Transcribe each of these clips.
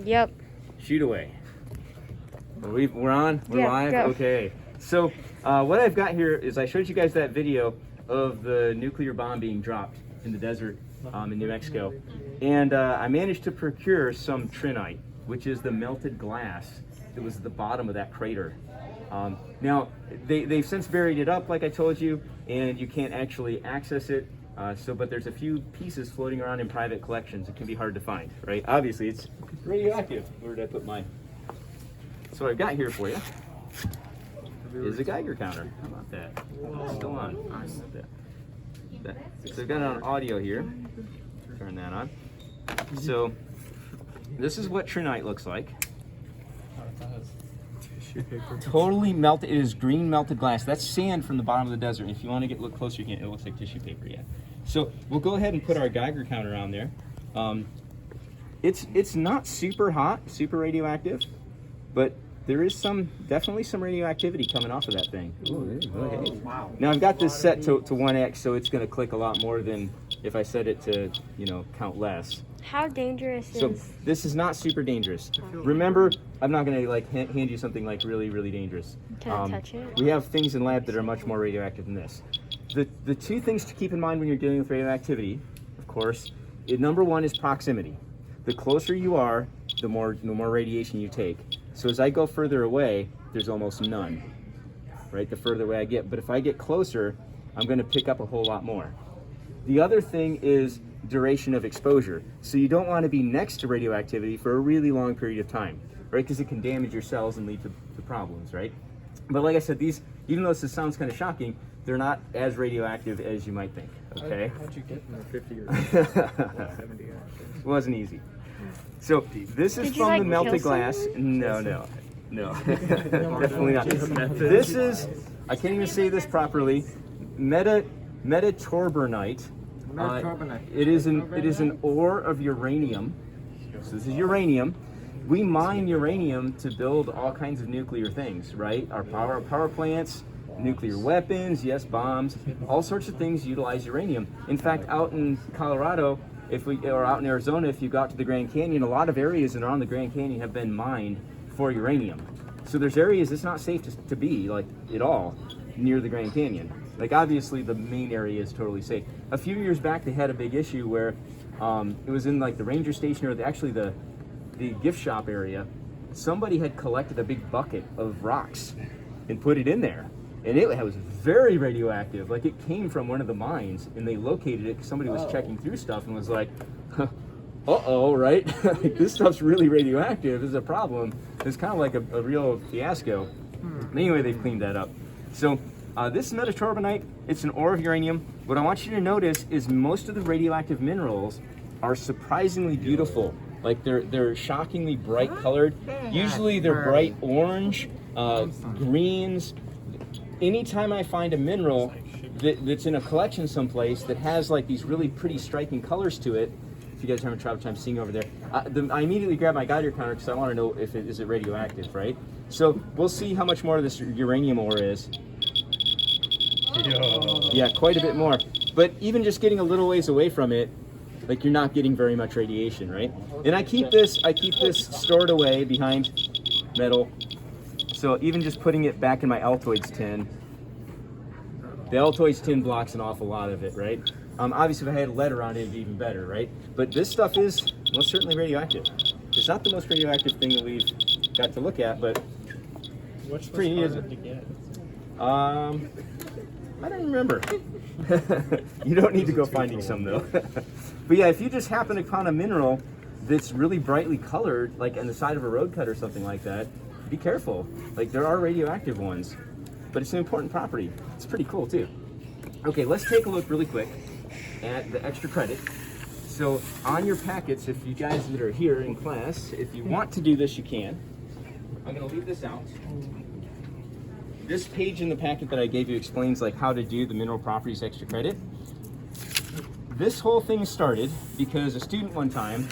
Yep. Shoot away. We're on? We're Yeah, live? go. Okay. So what I've got here is I showed you guys that video of the nuclear bomb being dropped in the desert in New Mexico. And I managed to procure some trinite, which is the melted glass that was at the bottom of that crater. Now, they've since buried it up, like I told you, and you can't actually access it. But there's a few pieces floating around in private collections. It can be hard to find, right? Obviously, it's radioactive. Where did I put mine? So what I've got here for you is a Geiger counter. How about that? It's still on. How about that? So I've got it on audio here. Turn that on. So this is what trinite looks like. Totally melted. It is green melted glass. That's sand from the bottom of the desert. If you want to look closer, you can. It looks like tissue paper. Yeah. So we'll go ahead and put our Geiger counter on there. It's not super hot, super radioactive, but there is definitely some radioactivity coming off of that thing. Ooh, okay. Wow. Now I've got this set to 1x, so it's going to click a lot more than if I set it to, count less. How dangerous So is... this is not super dangerous. Remember, I'm not going to hand you something like really, really dangerous. Can I touch it? We have things in lab that are much more radioactive than this. The two things to keep in mind when you're dealing with radioactivity, of course, number one is proximity. The closer you are, the more radiation you take. So as I go further away, there's almost none, right? The further away I get. But if I get closer, I'm going to pick up a whole lot more. The other thing is duration of exposure. So you don't want to be next to radioactivity for a really long period of time, right? Because it can damage your cells and lead to problems, right? But like I said, these, even though this sounds kind of shocking, they're not as radioactive as you might think, okay? How'd you get from 50 or 70? It wasn't easy. So this is Did you, from like, the melted kill glass. someone? No, definitely not. This is, I can't even say this properly, metatorbernite. It is an ore of uranium. So this is uranium. We mine uranium to build all kinds of nuclear things, right? Our power plants, nuclear weapons, yes, bombs, all sorts of things utilize uranium. In fact, out in Colorado, or out in Arizona, if you go out to the Grand Canyon, a lot of areas around the Grand Canyon have been mined for uranium. So there's areas it's not safe to be, like, at all near the Grand Canyon. Like, obviously the main area is totally safe. A few years back they had a big issue where it was in like the ranger station, or the gift shop area. Somebody had collected a big bucket of rocks and put it in there, and it was very radioactive. Like, it came from one of the mines, and they located it because somebody was checking through stuff and was like, uh-oh, right? This stuff's really radioactive. This is a problem. It's kind of like a real fiasco. But anyway, they've cleaned that up. So this is metatorbernite. It's an ore of uranium. What I want you to notice is most of the radioactive minerals are surprisingly beautiful. Like, they're shockingly bright colored. Usually they're bright orange, greens. Anytime I find a mineral that's in a collection someplace that has like these really pretty striking colors to it, if you guys haven't tried time seeing over there, I immediately grab my Geiger counter because I want to know if is it radioactive, right? So we'll see how much more of this uranium ore is. Yeah, quite a bit more. But even just getting a little ways away from it, like, you're not getting very much radiation, right? And I keep this stored away behind metal. So even just putting it back in my Altoids tin, the Altoids tin blocks an awful lot of it, right? Obviously, if I had lead around it, it'd be even better, right? But this stuff is most certainly radioactive. It's not the most radioactive thing that we've got to look at, but What's pretty easy. to get? I don't remember. You don't need to go finding some, though. But yeah, if you just happen upon a mineral that's really brightly colored, like on the side of a road cut or something like that, be careful. Like, there are radioactive ones, but it's an important property. It's pretty cool too. Okay, let's take a look really quick at the extra credit. So on your packets, if you guys that are here in class, if you want to do this, you can. I'm gonna leave this out. This page in the packet that I gave you explains like how to do the mineral properties extra credit. This whole thing started because a student one time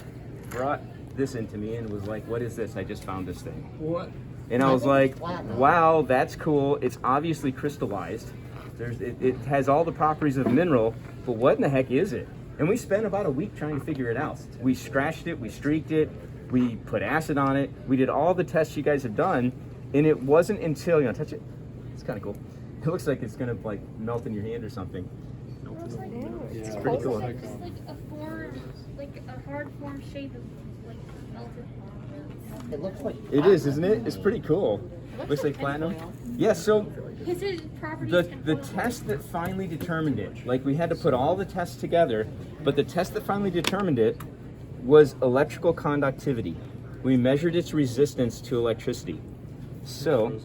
brought this into me and was like, "What is this? I just found this thing." What? And I was like, "Wow, that's cool. It's obviously crystallized. It has all the properties of a mineral, but what in the heck is it?" And we spent about a week trying to figure it out. We scratched it, we streaked it, We put acid on it. We did all the tests you guys have done, and it wasn't until, you know, touch it. It's kind of cool. It looks like it's gonna like melt in your hand or something. It's pretty cool. It's like a form, like a hard form shape of like melted. It looks like It is, isn't it? It's pretty cool. Looks like platinum. Yeah, so His properties the can test that finally determined it, like we had to put all the tests together, but the test that finally determined it was electrical conductivity. We measured its resistance to electricity. So,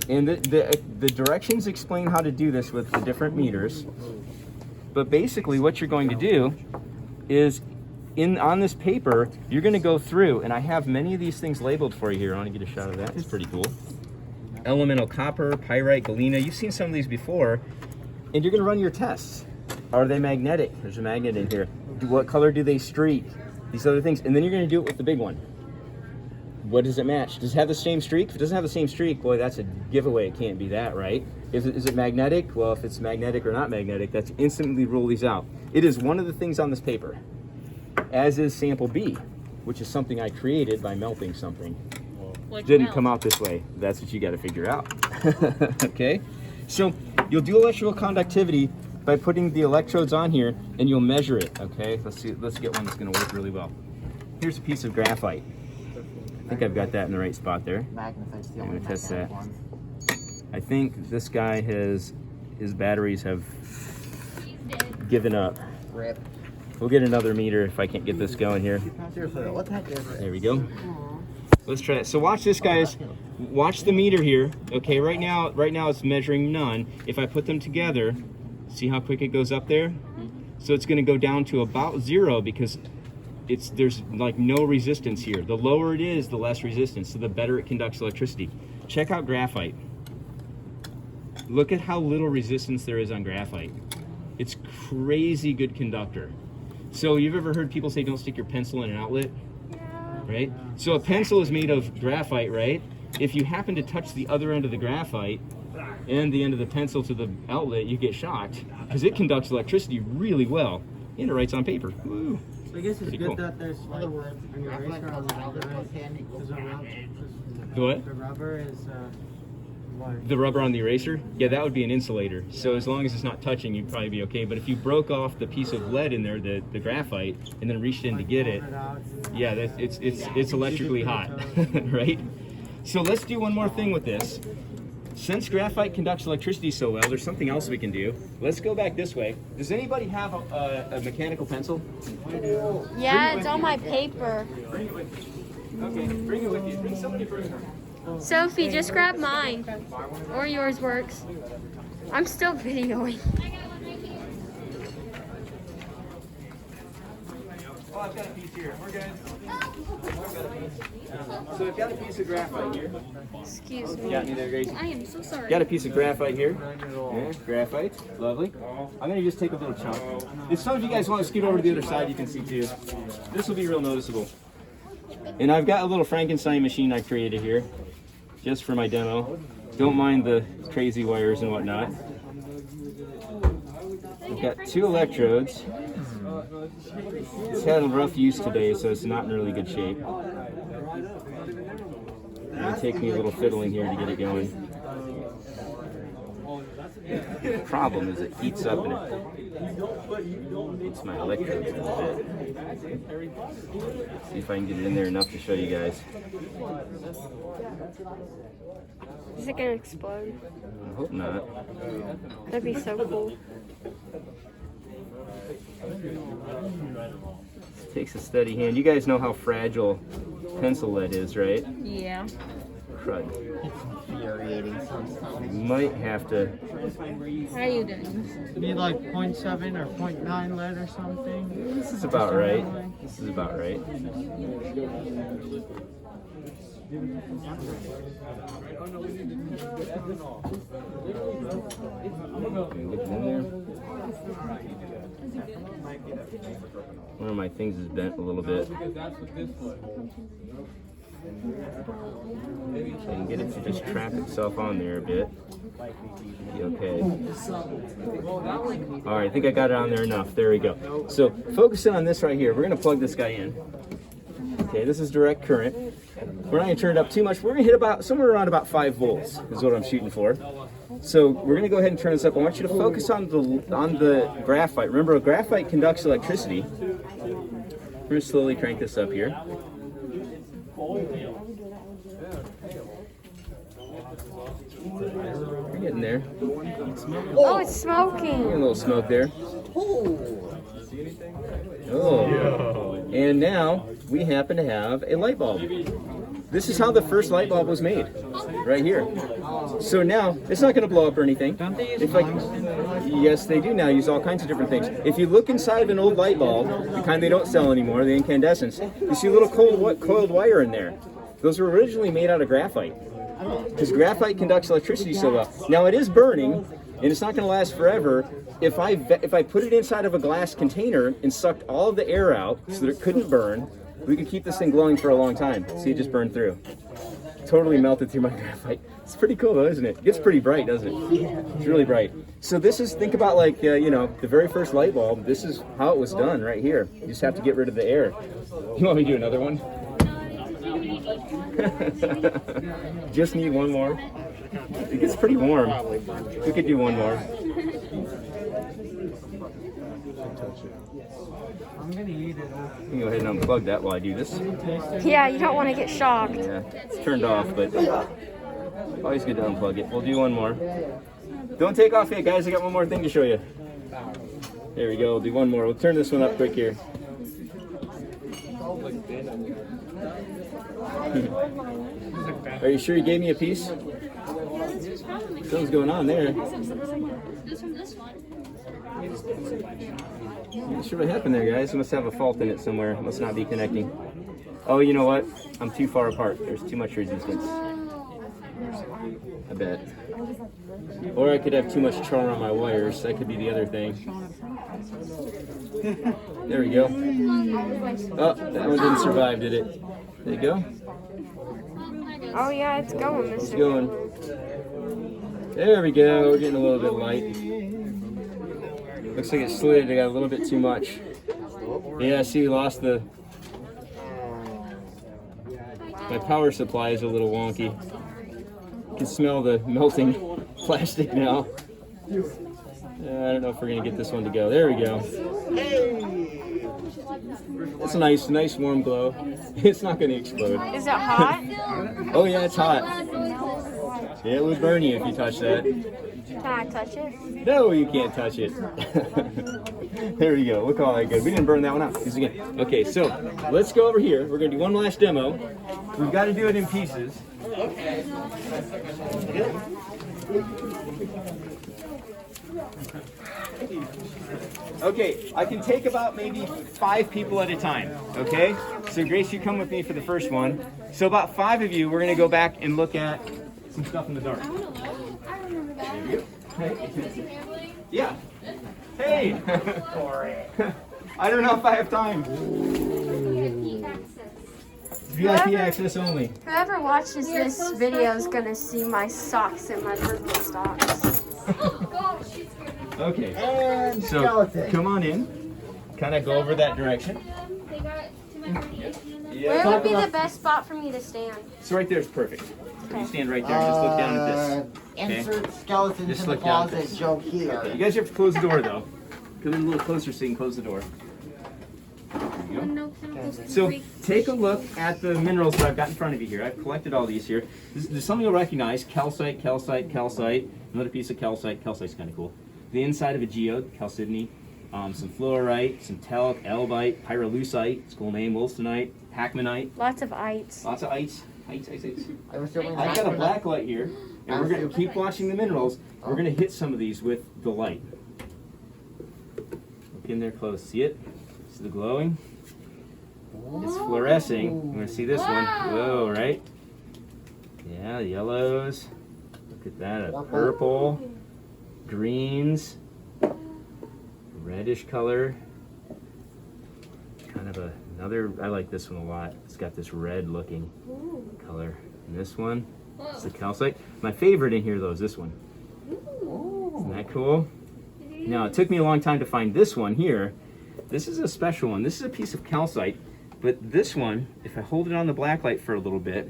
and the directions explain how to do this with the different meters. But basically what you're going to do is on this paper, you're going to go through, and I have many of these things labeled for you here. I want to get a shot of that. It's pretty cool. Elemental copper, pyrite, galena. You've seen some of these before, and you're going to run your tests. Are they magnetic? There's a magnet in here. What color do they streak? These other things, and then you're going to do it with the big one. What does it match? Does it have the same streak? If it doesn't have the same streak, boy, that's a giveaway. It can't be that, right? Is it magnetic? Well, if it's magnetic or not magnetic, that's instantly rule these out. It is one of the things on this paper, as is sample B, which is something I created by melting something. like Didn't melt. come out this way. That's what you got to figure out. Okay? So you'll do electrical conductivity by putting the electrodes on here, and you'll measure it. Okay? Let's see. Let's get one that's going to work really well. Here's a piece of graphite. I think I've got that in the right spot there. magnetite's the I'm only gonna test magnetic that. one. I think this guy his batteries have He's dead. given up. Rip. We'll get another meter if I can't get this going here. Seriously, what the heck is it? There we go. Let's try it. So watch this, guys. Watch the meter here. Okay, right now it's measuring none. If I put them together, see how quick it goes up there? So it's going to go down to about 0 because there's like no resistance here. The lower it is, the less resistance, so the better it conducts electricity. Check out graphite. Look at how little resistance there is on graphite. It's crazy good conductor. So you've ever heard people say don't stick your pencil in an outlet? Right? So a pencil is made of graphite, right? If you happen to touch the other end of the graphite and the end of the pencil to the outlet, you get shocked because it conducts electricity really well and it writes on paper. Woo. So I guess it's Pretty good cool. that there's In like other words, an eraser on the graphite outside. goes hand in Because The what? the rubber is what? The rubber on the eraser? Yeah, that would be an insulator. So as long as it's not touching, you'd probably be okay. But if you broke off the piece of lead in there, the graphite, and then reached in to get it, yeah, it's electrically hot, right? So let's do one more thing with this. Since graphite conducts electricity so well, there's something else we can do. Let's go back this way. Does anybody have a mechanical pencil? Yeah, it's on my paper. Bring it with you. Okay, bring it with you. Bring somebody first. Sophie, just grab mine. Or yours works. I'm still videoing. Oh, I've got a piece here. We're good. So I've got a piece of graphite here. Excuse me. Got me there, Gracie. I am so sorry. Got a piece of graphite here. Yeah, graphite. Lovely. I'm going to just take a little chunk. If some of you guys want to scoot over to the other side, you can see too. This will be real noticeable. And I've got a little Frankenstein machine I created here just for my demo. Don't mind the crazy wires and whatnot. I've got 2 electrodes. It's had a rough use today, so it's not in really good shape. It'll take me a little fiddling here to get it going. The problem is it heats up and it heats my electrodes a little bit. See if I can get it in there enough to show you guys. Is it gonna explode? I hope not. That'd be so cool. It takes a steady hand. You guys know how fragile pencil lead is, right? Yeah. Crud. Infuriating sometimes. You might have to. How are you doing? Need like 0.7 or 0.9 lead or something. This is about right. This is about right. One of my things is bent a little bit. So I can get it to just trap itself on there a bit. Be okay. All right, I think I got it on there enough. There we go. So focusing on this right here, we're gonna plug this guy in. Okay, Okay, this is direct current. We're not gonna turn it up too much. We're gonna hit about somewhere around about 5 volts is what I'm shooting for. So we're gonna go ahead and turn this up. I want you to focus on the graphite. Remember, graphite conducts electricity. We're gonna slowly crank this up here. We're getting there. Oh, it's smoking. Getting a little smoke there. Oh. And now we happen to have a light bulb. This is how the first light bulb was made, right here. So now it's not going to blow up or anything. Don't they use If yes, they do now use all kinds of different things. If you look inside of an old light bulb, the kind they don't sell anymore, the incandescents, you see a little coiled wire in there. Those were originally made out of graphite, because graphite conducts electricity so well. Now it is burning, and it's not going to last forever. If I put it inside of a glass container and sucked all of the air out so that it couldn't burn, we could keep this thing glowing for a long time. See, it just burned through. Totally melted through my graphite. It's pretty cool though, isn't it? It gets pretty bright, doesn't it? It's really bright. So this is, think about like, you know, the very first light bulb. This is how it was done right here. You just have to get rid of the air. You want me to do another one? Just need one more. It gets pretty warm. We could do one more. I'm gonna eat it. You can go ahead and unplug that while I do this. Yeah, you don't want to get shocked. Yeah, it's turned off, but always good to unplug it. We'll do one more. Don't take off yet, guys. I got one more thing to show you. There we go. We'll do one more. We'll turn this one up quick here. Are you sure you gave me a piece? Something's going on there. This from this one. Not sure what happened there, guys. It must have a fault in it somewhere. It must not be connecting. Oh, you know what? I'm too far apart. There's too much resistance. I bet. Or I could have too much char on my wires. That could be the other thing. There we go. Oh, that one didn't survive, did it? There you go. Oh yeah, it's going. It's going. There we go. We're getting a little bit light. Looks like it slid. I got a little bit too much. Yeah, see, we lost the... My power supply is a little wonky. You can smell the melting plastic now. I don't know if we're going to get this one to go. There we go. It's a nice warm glow. It's not going to explode. Is it hot? Oh yeah, it's hot. Yeah, it would burn you if you touch that. Can I touch it? No, you can't touch it. There we go. Look all that good. We didn't burn that one out. Because again, okay, so let's go over here. We're going to do one last demo. We've got to do it in pieces. Okay, I can take about maybe 5 people at a time, okay? So Grace, you come with me for the first one. So about 5 of you, we're gonna go back and look at some stuff in the dark. I remember that. Hey. Yeah. Hey! I don't know if I have time. VIP access only. Whoever watches this video is gonna see my socks and my Birkenstocks. Oh gosh, she's scared me. Okay, And so skeleton. come on in. Kind of go over that direction. They got too much radiation in them. Where would be the best spot for me to stand? So right there is perfect. You stand right there. Just look down at this. Okay. Insert skeletons Just in the look down at closet this. joke here. You guys have to close the door though. Come in a little closer so you can close the door. There you go. No chemicals. So take a look at the minerals that I've got in front of you here. I've collected all these here. There's something you'll recognize: calcite, calcite, calcite. Another piece of calcite. Calcite's kind of cool. The inside of a geode, chalcedony. Some fluorite, some talc, elbite, pyrolusite. It's a cool name. Wolstenite, Hackmanite. Lots of ites. Lots of ites. Ites. I'm assuming I've got a black light here, and we're going to keep watching the minerals. We're going to hit some of these with the light. Look in there close. See it? See the glowing? It's fluorescing. I'm going to see this one. Whoa, right? Yeah, the yellows. Look at that. A purple. Greens. Reddish color. Kind of another, I like this one a lot. It's got this red looking color. And this one, it's the calcite. My favorite in here though is this one. Isn't that cool? Now it took me a long time to find this one here. This is a special one. This is a piece of calcite But this one, if I hold it on the black light for a little bit,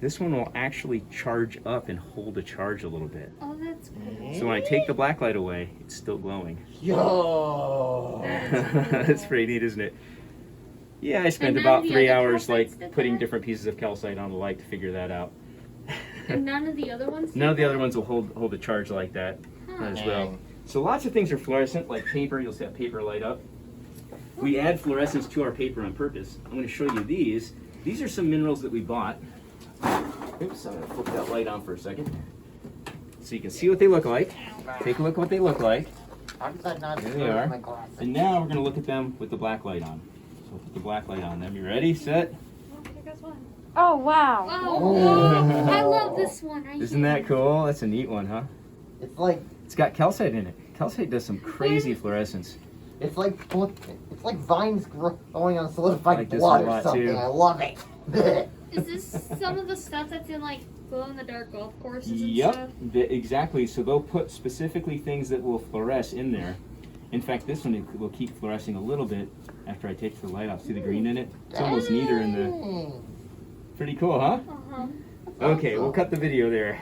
this one will actually charge up and hold a charge a little bit. Oh, that's cool. So when I take the black light away, it's still glowing. Yo. That's pretty neat, isn't it? Yeah, I spent And none about of the 3 other hours like calcites did putting that? different pieces of calcite on the light to figure that out. And none of the other ones? None of the did other that? ones will hold a charge like that Huh. as well. So lots of things are fluorescent, like paper. You'll see that paper light up. We add fluorescence to our paper on purpose. I'm going to show you these. These are some minerals that we bought. Oops, I'm going to flip that light on for a second. So you can see what they look like. Take a look what they look like. How does that not There they screw are. my glasses? And now we're going to look at them with the black light on. So we'll put the black light on them. You ready? Set? Oh wow. Oh, I love this one. Isn't that cool? That's a neat one, huh? It's like It's got calcite in it. Calcite does some crazy fluorescence. it's like vines growing on solidified Like this blood one a or lot, something. too. I love it. Is this some of the stuff that's in like glow in the dark golf courses and Yep, stuff? exactly. So they'll put specifically things that will fluoresce in there. In fact, this one will keep fluorescing a little bit after I take the light off. See the green in it? It's almost neater in the... Dang. Pretty cool, huh? Uh-huh. Okay, we'll cut the video there.